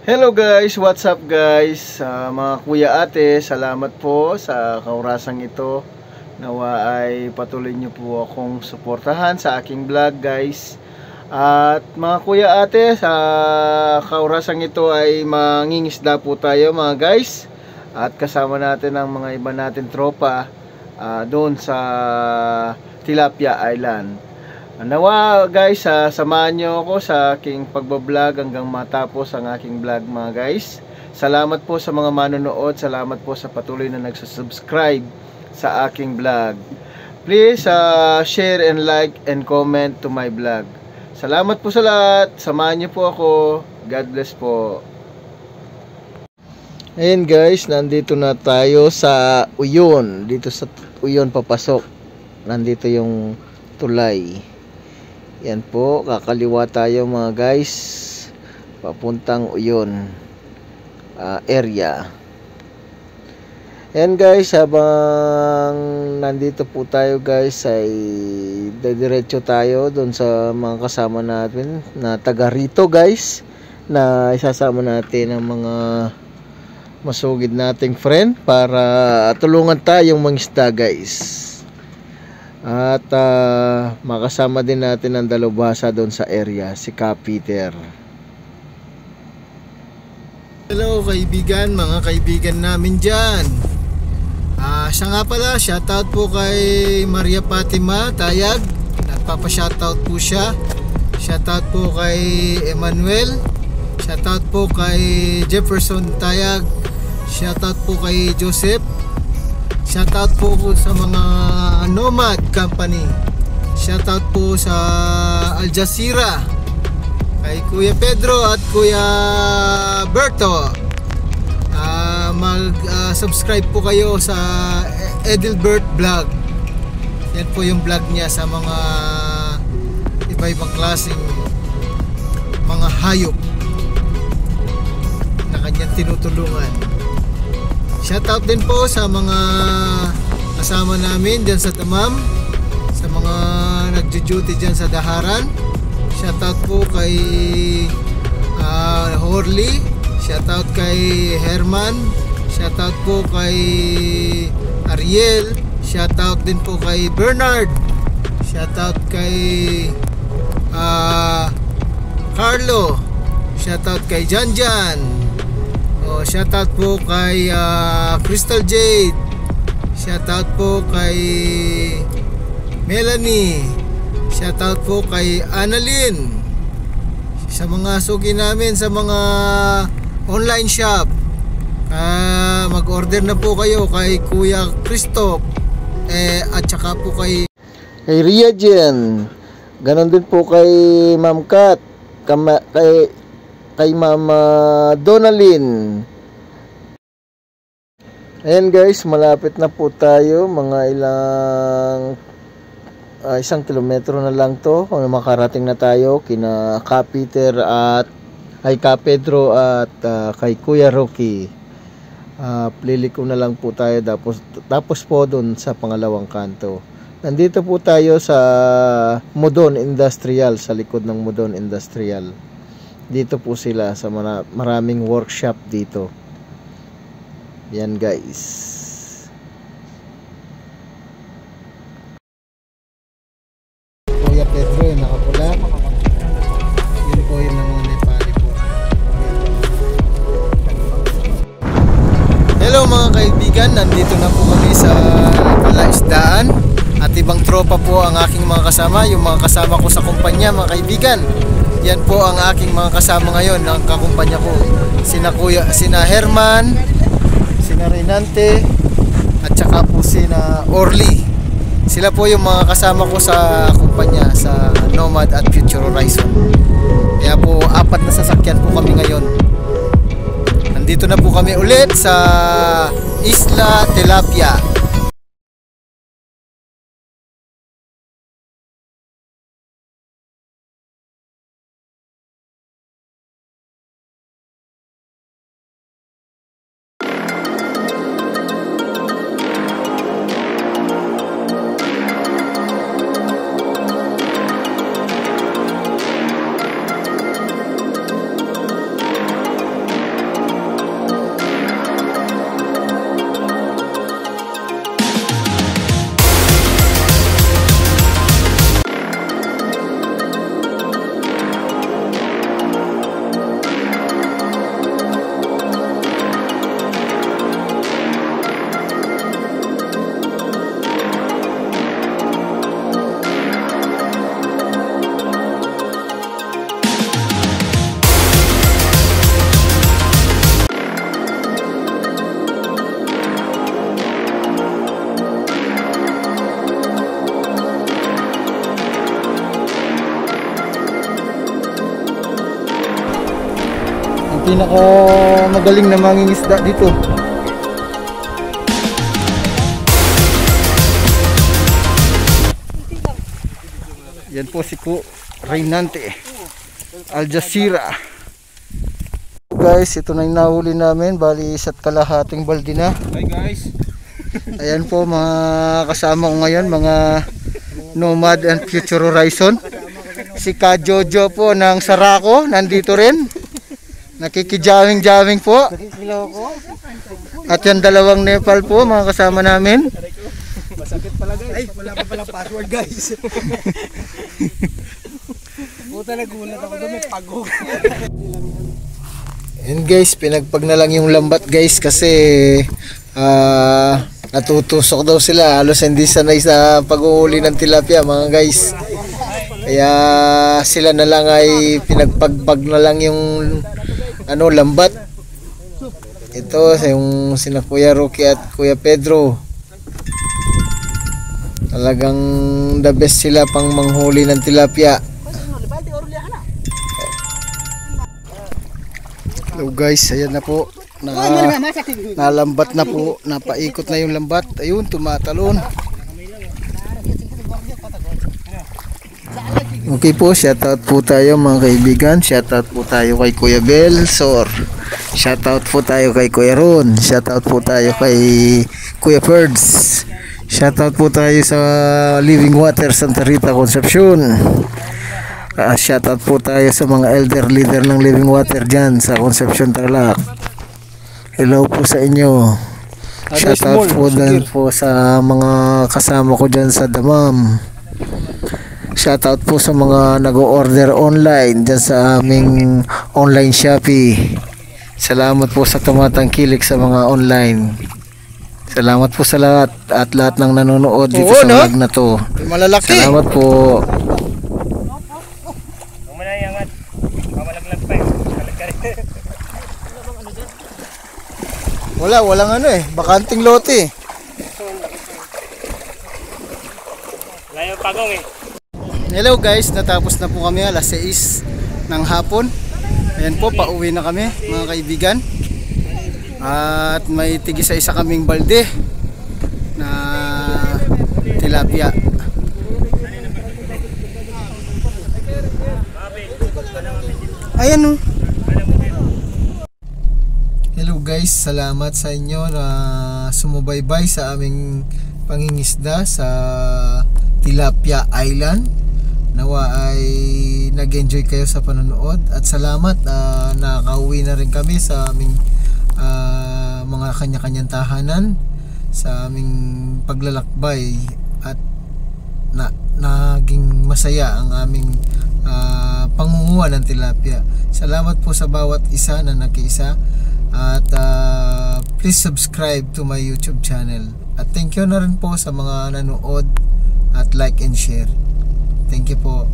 Hello guys, what's up guys? Mga kuya ate, salamat po sa kaorasang ito. Nawa ay patuloy nyo po akong suportahan sa aking vlog guys. At mga kuya ate, sa kaorasang ito ay mangingisda po tayo mga guys. At kasama natin ang mga iba natin tropa doon sa Tilapia Island. Nawa guys, samahan nyo ako sa aking pagbablog hanggang matapos ang aking vlog mga guys. Salamat po sa mga manonood, salamat po sa patuloy na nagsusubscribe sa aking vlog. Please share and like and comment to my vlog. Salamat po sa lahat, samahan nyo po ako. God bless po. Ayun guys, nandito na tayo sa Uyon. Dito sa Uyon papasok. Nandito yung tulay. Yan po, kakaliwa tayo mga guys, papuntang Uyon area. Yan guys, habang nandito po tayo guys ay diretso tayo doon sa mga kasama natin na taga rito guys, na isasama natin ang mga masugid nating friend para tulungan tayong mangisda guys. At makasama din natin ang dalubhasa doon sa area, si Ka Peter. Hello kaibigan, mga kaibigan namin dyan. Siya nga pala, shoutout po kay Maria Fatima Tayag. Nagpapa-shoutout po siya. Shoutout po kay Emmanuel. Shoutout po kay Jefferson Tayag. Shoutout po kay Joseph. Shoutout po sa mga Nomad Company. Shoutout po sa Al Jazeera, kay Kuya Pedro at Kuya Berto. Mag-subscribe po kayo sa Edelbert Vlog. Yan po yung vlog niya sa mga iba-ibang klaseng mga hayop na kanyang tinutulungan. Shoutout din po sa mga kasama namin dyan sa Tamam, sa mga nagjo-duty dyan sa Daharan. Shoutout po kay Horley, shoutout kay Herman, shoutout po kay Ariel, shoutout din po kay Bernard, shoutout kay Carlo, shoutout kay Janjan. Shoutout po kay Crystal Jade. Shoutout po kay Melanie. Shoutout po kay Annalyn. Sa mga suki namin sa mga online shop, mag-order na po kayo kay Kuya Christoph at saka po kay Ria Jen. Ganon din po kay Ma'am Kat, kay Mama Donalyn. Ayan guys, malapit na po tayo, mga ilang 1 kilometro na lang to kung makarating na tayo kina Ka Peter at kay Ka Pedro at kay Kuya Rocky. Liliko na lang po tayo tapos po doon sa pangalawang kanto. Nandito po tayo sa Modon Industrial, sa likod ng Modon Industrial. Dito po sila sa maraming workshop dito. Yan guys. Kuya Pedro yung nakapula. Yun po yung mga Nepali po. Hello mga kaibigan, nandito na po kami sa palaisdaan. At ibang tropa po ang aking mga kasama. Yung mga kasama ko sa kumpanya mga kaibigan. Yan po ang aking mga kasama ngayon, ang kakumpanya ko. Sina Herman, sina Renante, at saka po sina Orly. Sila po yung mga kasama ko sa kumpanya sa Nomad at Future Horizon. Kaya po 4 na sasakyan po kami ngayon. Nandito na po kami ulit sa Isla Tilapia. pinaka magaling na mangingisda dito. Yan po si Ku Reynante Al Jazeera. Guys, ito na yung nahuli namin, bali isa't kalahating balde na. Hi guys. Ayan po mga kasama ko ngayon, mga Nomad and Future Horizon. Si Ka Jojo po ng Sarako, nandito rin. Nakikijawing-jawing po. At yan dalawang Nepal po, mga kasama namin. Masakit pala guys. Ay, wala pa palang password guys. Puta, nagulat ako doon, may pagod. And guys, pinagpag na lang yung lambat guys kasi natutusok daw sila. Halos hindi sanay sa pag-uhuli ng tilapia mga guys. Kaya sila na lang ay pinagpagpag na lang yung lambat. Ito yung sina Kuya Rocky at Kuya Pedro. Talagang the best sila pang manghuli ng tilapia. Hello guys, ayan na po. Nalambat na po, napaikot na yung lambat. Ayun, tumatalon. Okay po, shoutout po tayo mga kaibigan. Shoutout po tayo kay Kuya Bel Sor. Shoutout po tayo kay Kuya Ron. Shoutout po tayo kay Kuya Ferds. Shoutout po tayo sa Living Water Santa Rita Concepcion. Shoutout po tayo sa mga elder leader ng Living Water dyan sa Concepcion Tarlac. Hello po sa inyo. Shoutout po din po sa mga kasama ko dyan sa Damam. Shoutout po sa mga nag-order online dyan sa aming online Shopee. Salamat po sa tumatangkilik sa mga online. Salamat po sa lahat at lahat ng nanonood dito sa vlog na to. Malalaki. Salamat po. Walang bakanting lote. Layo pagong eh. Hello guys, natapos na po kami alas 6 ng hapon. Ayan po, pauwi na kami mga kaibigan. At may tigisa-isa kaming balde na tilapia. Ayan o. Hello guys, salamat sa inyo na sumubaybay sa aming pangingisda sa Tilapia Island. Nawa ay nag-enjoy kayo sa panonood at salamat, nakauwi na rin kami sa aming mga kanya-kanyang tahanan sa aming paglalakbay at naging masaya ang aming pangunguha ng tilapia. Salamat po sa bawat isa na nakiisa. At please subscribe to my YouTube channel. At thank you na rin po sa mga nanood at like and share. Thank you po.